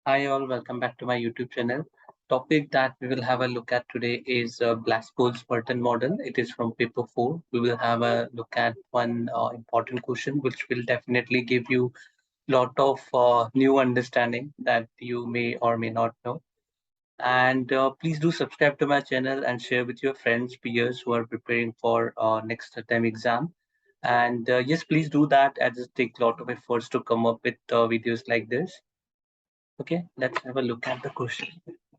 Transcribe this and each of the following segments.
Hi all, welcome back to my YouTube channel. Topic that we will have a look at today is Scholes Merton model. It is from paper 4. We will have a look at one important question which will definitely give you lot of new understanding that you may or may not know. And please do subscribe to my channel and share with your friends, peers who are preparing for next term exam. And yes, please do that as it takes a lot of efforts to come up with videos like this. Okay, let's have a look at the question.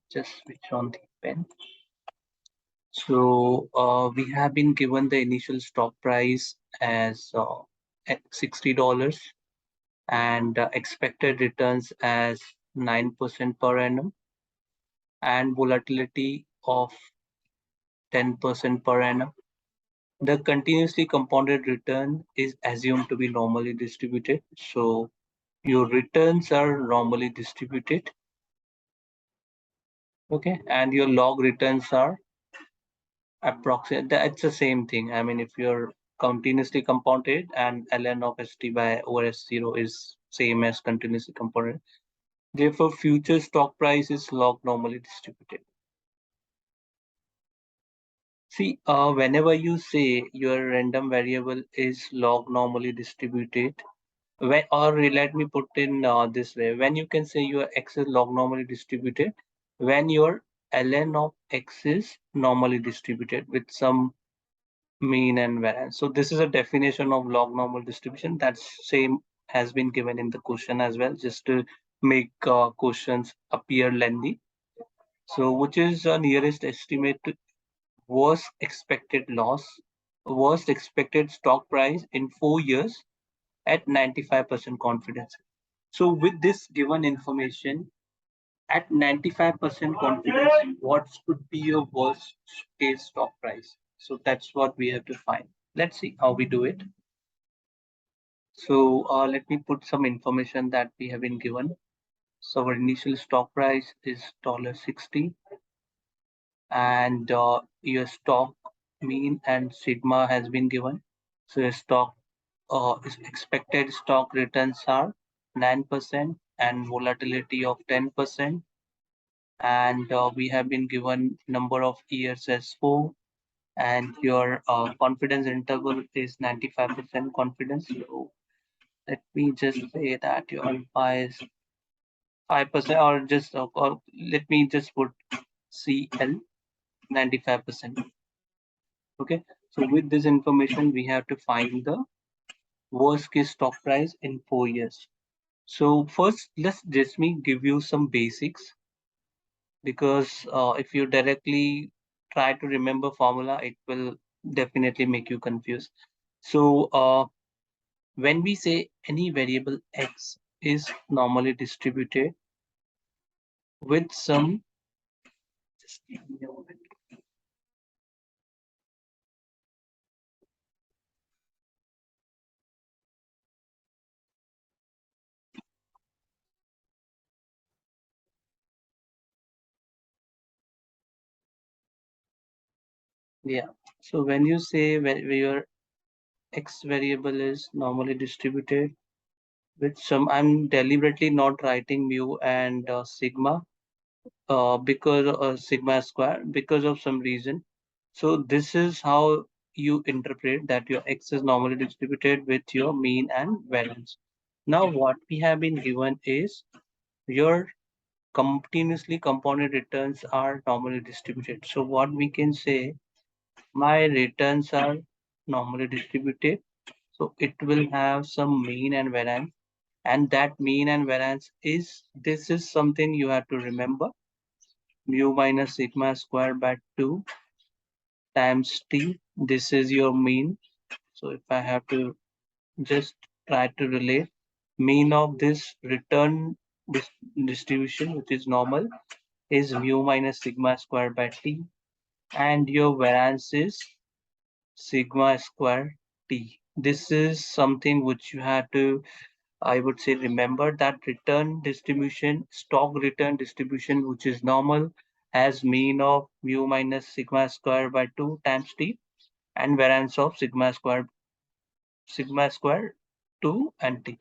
Just switch on the pen. So we have been given the initial stock price as at $60 and expected returns as 9% per annum and volatility of 10% per annum. The continuously compounded return is assumed to be normally distributed. So your returns are normally distributed. Okay, and your log returns are approximate. That's the same thing. I mean, if you're continuously compounded and ln of st by over s0 is same as continuously compounded, therefore future stock price is log normally distributed. See, whenever you say your random variable is log normally distributed, when, or let me put in this way, when you can say your x is log normally distributed, when your ln of x is normally distributed with some mean and variance. So this is a definition of log normal distribution. That's same has been given in the question as well, just to make questions appear lengthy. So which is nearest estimate to worst expected loss, worst expected stock price in 4 years at 95% confidence. So with this given information, at 95% confidence, what could be your worst case stock price? So that's what we have to find. Let's see how we do it. So let me put some information that we have been given. So our initial stock price is $60 and your stock mean and sigma has been given. So your stock expected stock returns are 9% and volatility of 10%. And we have been given number of years as 4 and your confidence interval is 95% confidence. So let me just say that your alpha is 5% or just or let me just put CL 95%. Okay, so with this information we have to find the worst case stock price in 4 years. So first let's just me give you some basics because if you directly try to remember formula it will definitely make you confused. So when we say any variable x is normally distributed with some, just give me a moment. Yeah, so when you say where your x variable is normally distributed with some, I'm deliberately not writing mu and sigma because sigma square because of some reason. So this is how you interpret that your x is normally distributed with your mean and variance. Now what we have been given is your continuously compounded returns are normally distributed. So what we can say, my returns are normally distributed. So it will have some mean and variance. And that mean and variance is, this is something you have to remember. Mu minus sigma square by 2 times t. This is your mean. So if I have to just try to relate, mean of this return distribution, which is normal, is mu minus sigma square by t, and your variance is sigma square t. This is something which you have to, I would say, remember that return distribution, stock return distribution, which is normal, has mean of mu minus sigma square by 2 times t and variance of sigma square 2 and t.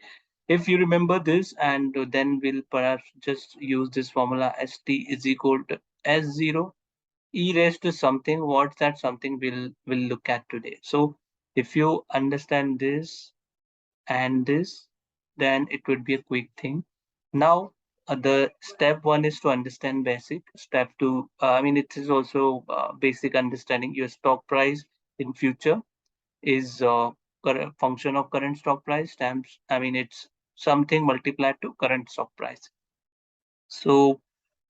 If you remember this, and then we'll perhaps just use this formula ST is equal to S0 e raised to something. What's that something we'll look at today? So if you understand this and this, then it would be a quick thing. Now, the step one is to understand basic. Step two, I mean, it is also basic understanding your stock price in future is function of current stock price times, I mean, it's something multiplied to current stock price. So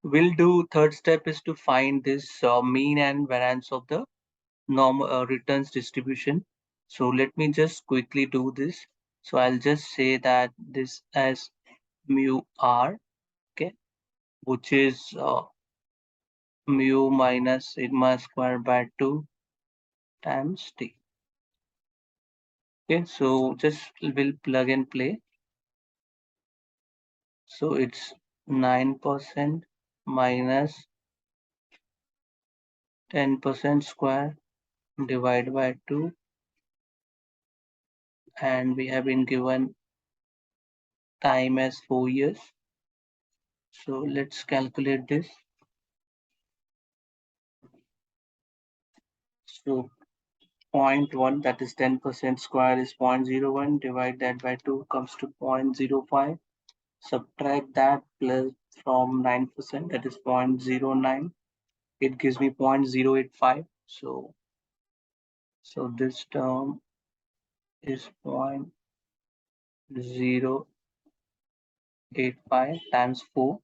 we'll do third step is to find this mean and variance of the normal returns distribution. So let me just quickly do this. So I'll just say that this as mu r, okay, which is mu minus sigma square by 2 times t. Okay, so just will plug and play. So it's 9% minus 10% square divided by 2, and we have been given time as 4 years. So let's calculate this. So 0.1, that is 10% square is 0.01, divide that by 2 comes to 0.05. Subtract that plus from 9%, that is 0.09. It gives me 0.085. So this term is 0.085 times 4.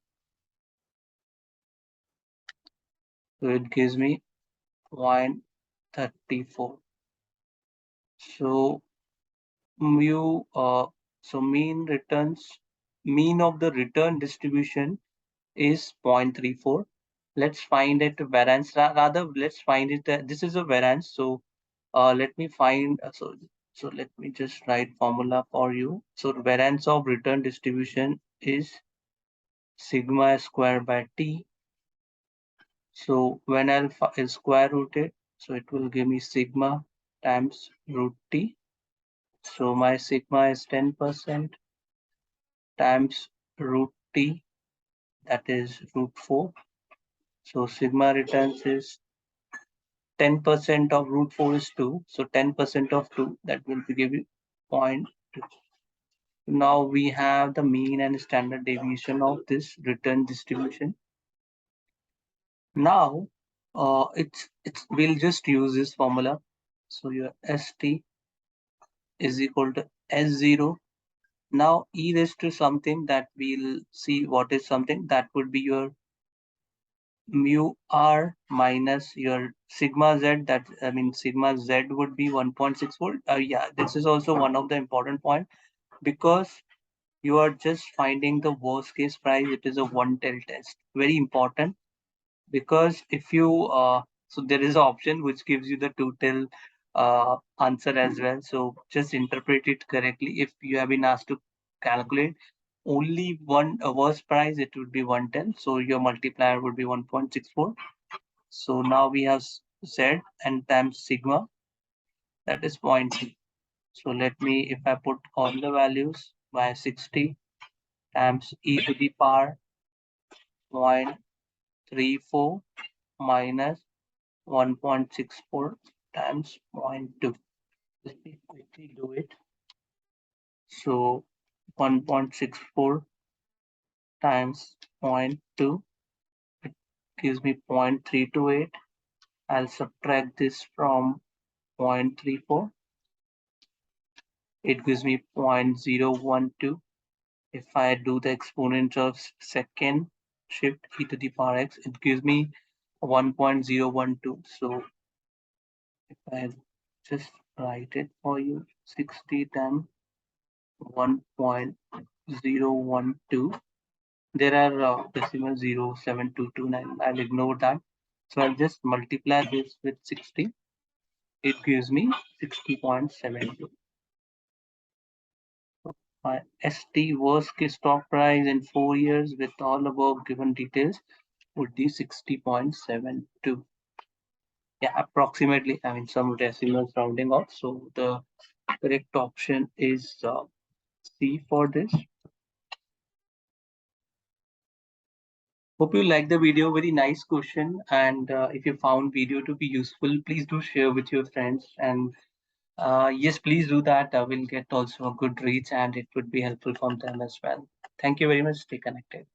So it gives me 0.34. So mu so mean of the return distribution is 0.34. Let's find it variance. Rather, let's find it. This is a variance. So let me find. So let me just write formula for you. So variance of return distribution is sigma square by t. So when alpha is square rooted, so it will give me sigma times root t. So my sigma is 10% times root t, that is root 4. So sigma returns is 10% of root 4 is 2. So 10% of 2, that will give you 0.2. Now we have the mean and standard deviation of this return distribution. Now it's we'll just use this formula. So your ST is equal to S0. Now e raised to something, that we'll see what is something, that would be your mu r minus your sigma z, that I mean sigma z would be 1.6 volt. Yeah, this is also one of the important point, because you are just finding the worst case price. It is a one tell test, very important, because if you so there is an option which gives you the two tell answer as well. So just interpret it correctly. If you have been asked to calculate only one worst price, it would be 110. So your multiplier would be 1.64. So now we have Z and times sigma, that is 0.3. So let me, if I put all the values by 60 times e to the power 0.34 minus 1.64 times 0.2. Let me quickly do it. So 1.64 times 0.2, it gives me 0.328. I'll subtract this from 0.34. It gives me 0.012. If I do the exponent of second shift e to the power x, it gives me 1.012. So if I just write it for you, 60 times 1.012. There are decimal 0.7229. I'll ignore that. So I'll just multiply this with 60. It gives me 60.72. My ST worst case stock price in 4 years with all above given details would be 60.72. Yeah, approximately. I mean, some decimals rounding off. So the correct option is C for this. Hope you like the video. Very nice question. And if you found video to be useful, please do share with your friends. And yes, please do that. I will get also a good reach and it would be helpful from them as well. Thank you very much. Stay connected.